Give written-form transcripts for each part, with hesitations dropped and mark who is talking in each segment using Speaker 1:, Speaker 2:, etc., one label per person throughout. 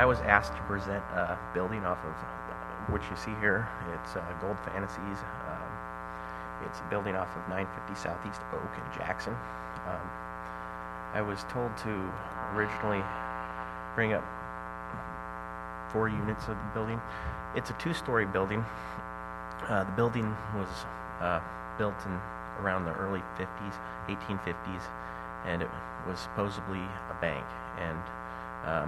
Speaker 1: I was asked to present a building off of which you see here. It's Gold Fantasies. It's a building off of 950 Southeast Oak in Jackson. I was told to originally bring up 4 units of the building. It's a 2-story building. The building was built in around the early 50s, 1850s, and it was supposedly a bank. And I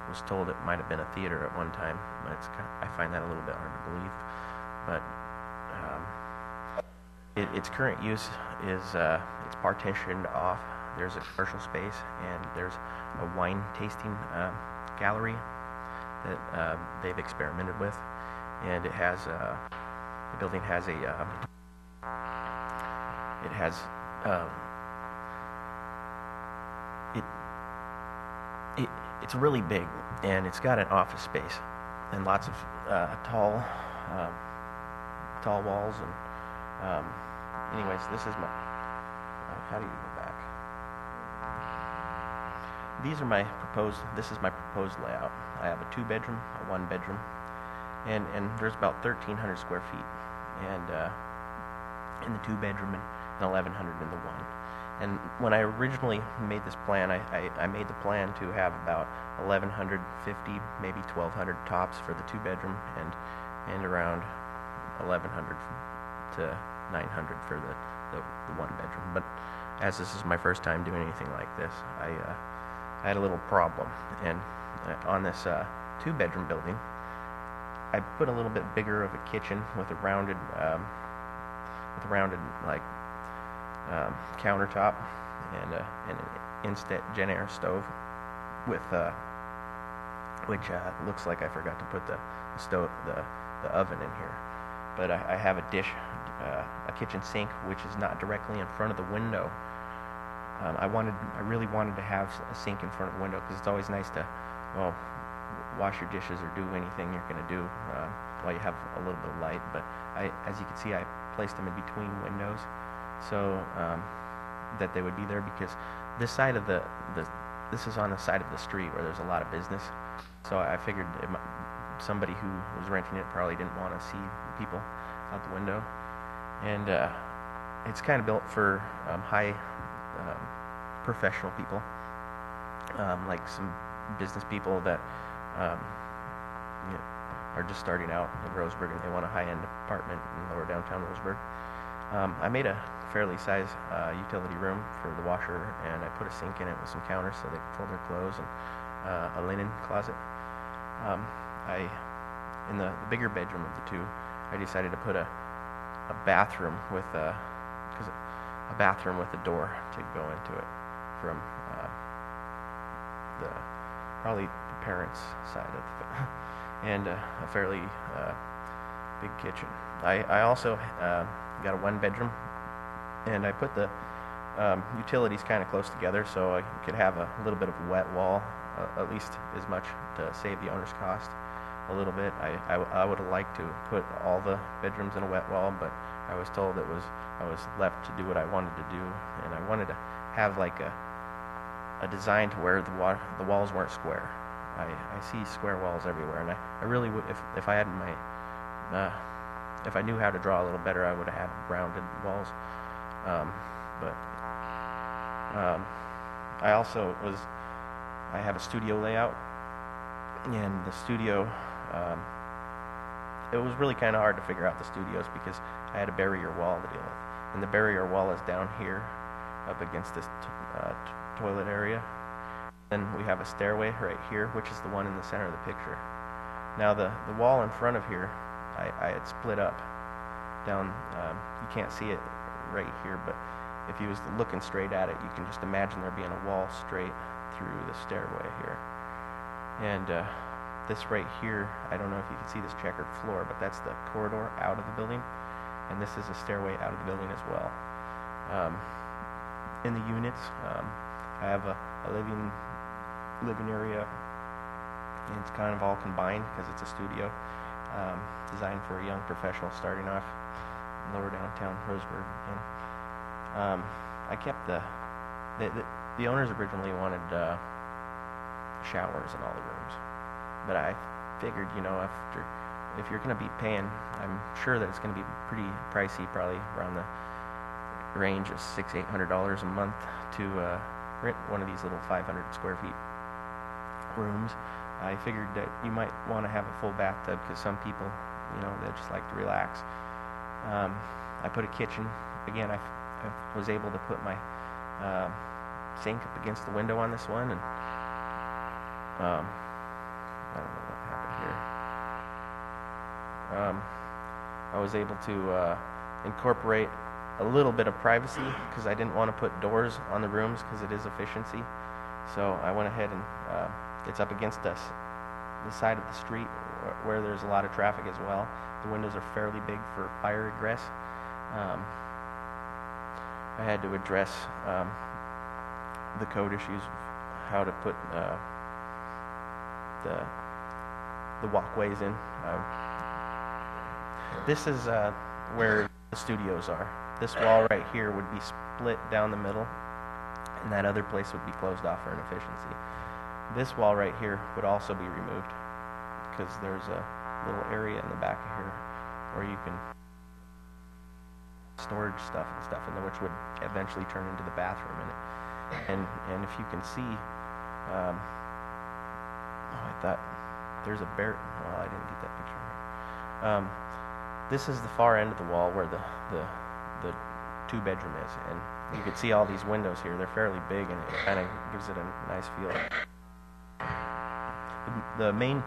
Speaker 1: was told it might have been a theater at one time, but I find that a little bit hard to believe. But its current use is it's partitioned off. There's a commercial space, and there's a wine tasting gallery that they've experimented with, and it has the building has a it's really big, and it's got an office space and lots of tall walls. And anyways, this is my how do you go back? This is my proposed layout. I have a 2-bedroom, a 1-bedroom, and there's about 1,300 square feet, and in the 2-bedroom and 1,100 in the 1. And when I originally made this plan, I made the plan to have about 1,150, maybe 1,200 tops for the 2-bedroom, and around 1,100 to 900 for the 1-bedroom. But as this is my first time doing anything like this, I had a little problem. And on this 2-bedroom building, I put a little bit bigger of a kitchen with a rounded like countertop and an instant Gen Air stove with which looks like I forgot to put the oven in here. But I have a kitchen sink which is not directly in front of the window. I really wanted to have a sink in front of the window because it's always nice to wash your dishes or do anything you're going to do while you have a little bit of light. But as you can see, I placed them in between windows so that they would be there, because this side of this is on the side of the street where there's a lot of business. So I figured somebody who was renting it probably didn't want to see the people out the window. And it's kind of built for high professional people, like some business people that are just starting out in Roseburg and they want a high-end apartment in lower downtown Roseburg. I made a fairly sized utility room for the washer, and I put a sink in it with some counters so they could fold their clothes, and a linen closet. In the bigger bedroom of the 2, I decided to put a bathroom with a door to go into it from probably the parents' side of the and a fairly big kitchen. I also got a 1-bedroom, and I put the utilities kind of close together so I could have a little bit of a wet wall, at least as much to save the owner's cost a little bit. I would have liked to put all the bedrooms in a wet wall, but I was told I was left to do what I wanted to do, and I wanted to have like a design to where the walls weren't square. I see square walls everywhere, and I really would, if I had if I knew how to draw a little better, I would have had rounded walls. But I have a studio layout, and the studio, it was really kind of hard to figure out the studios because I had a barrier wall to deal with, and the barrier wall is down here up against this toilet area. Then we have a stairway right here, which is the one in the center of the picture. Now the wall in front of here, I had split up down. You can't see it right here, but if you was looking straight at it, you can just imagine there being a wall straight through the stairway here. And this right here, I don't know if you can see this checkered floor, but that's the corridor out of the building, and this is a stairway out of the building as well. In the units, I have a living area, and it's kind of all combined because it's a studio designed for a young professional starting off in lower downtown Roseburg. And I kept the owners originally wanted showers in all the rooms, but I figured, if you're going to be paying, I'm sure that it's going to be pretty pricey, probably around the range of $600-800 a month to rent one of these little 500 square feet rooms. I figured that you might want to have a full bathtub because some people, they just like to relax. I put a kitchen. Again, I was able to put my sink up against the window on this one, and I don't know what happened here. I was able to incorporate a little bit of privacy because I didn't want to put doors on the rooms because it is efficiency. So I went ahead and it's up against us, the side of the street where there's a lot of traffic as well. The windows are fairly big for fire egress. I had to address the code issues of how to put the walkways in. This is where the studios are. This wall right here would be split down the middle, and that other place would be closed off for an efficiency. This wall right here would also be removed because there's a little area in the back of here where you can storage stuff and stuff in there, which would eventually turn into the bathroom in it. And if you can see, I thought there's a bear. Well, I didn't get that picture here. This is the far end of the wall where the two-bedroom is, and you can see all these windows here. They're fairly big, and it kind of gives it a nice feel. The main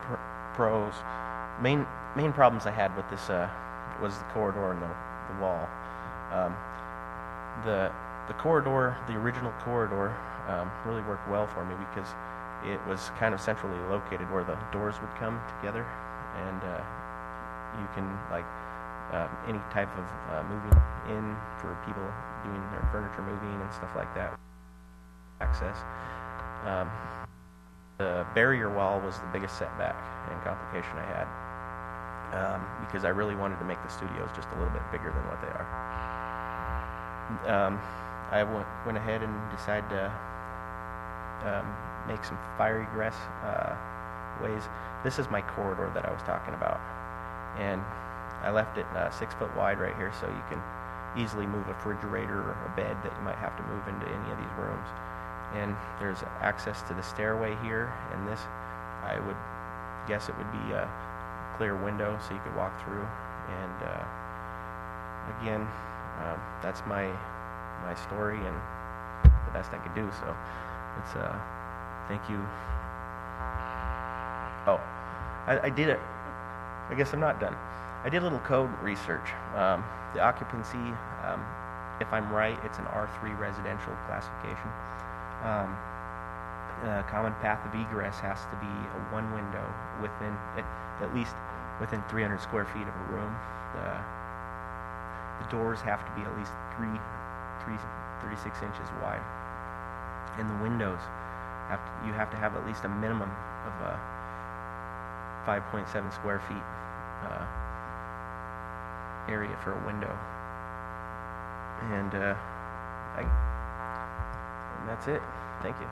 Speaker 1: main problems I had with this was the corridor and the wall. The corridor, the original corridor, really worked well for me because it was kind of centrally located where the doors would come together, and you can any type of moving in for people doing their furniture moving and stuff like that. Access. The barrier wall was the biggest setback and complication I had because I really wanted to make the studios just a little bit bigger than what they are. I went ahead and decided to make some fire egress ways. This is my corridor that I was talking about, and I left it 6 foot wide right here so you can easily move a refrigerator or a bed that you might have to move into any of these rooms. And there's access to the stairway here, and this, I would guess it would be a clear window so you could walk through. And again, that's my story and the best I could do. So it's thank you. Oh, I did it. I guess I'm not done. I did a little code research. The occupancy, if I'm right, it's an R3 residential classification. Common path of egress has to be one window within, at least within 300 square feet of a room. The doors have to be at least 36 inches wide, and the windows you have to have at least a minimum of 5.7 square feet area for a window, and that's it. Thank you.